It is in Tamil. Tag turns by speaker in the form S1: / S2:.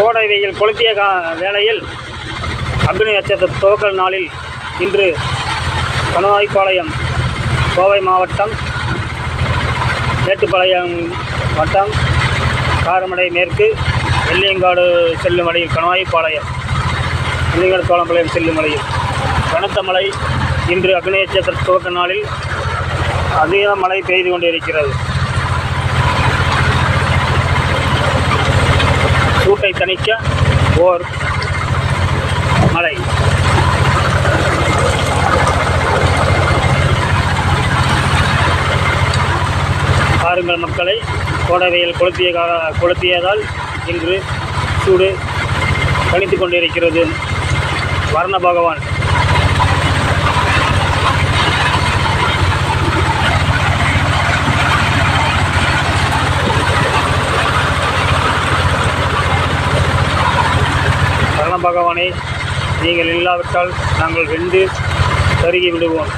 S1: கோடை வெயில் கொளுத்திய வேளையில் அக்னி நட்சத்திர துவக்கல் நாளில் இன்று கணவாய்ப்பாளையம் கோவை மாவட்டம் மேட்டுப்பாளையம் வட்டம் காரமடை மேற்கு வெள்ளியங்காடு செல்லும் வழியில் கணவாய்ப்பாளையம் வெள்ளியங்காடு சோழம்பாளையம் செல்லும் வழியில் கனத்த மழை இன்று அக்னி நட்சத்திர துவக்க நாளில் அதிக மழை பெய்து கொண்டிருக்கிறது. சூட்டை தணிக்க ஓர் மழை. பாருங்கள் மக்களை, கோடை வெயில் கொளுத்தியதால் இன்று சூடு தணித்து கொண்டிருக்கிறது. வர்ண பகவான் பகவானே, நீங்கள் இல்லாவிட்டால் நாங்கள் வெந்து கருகி விடுவோம்.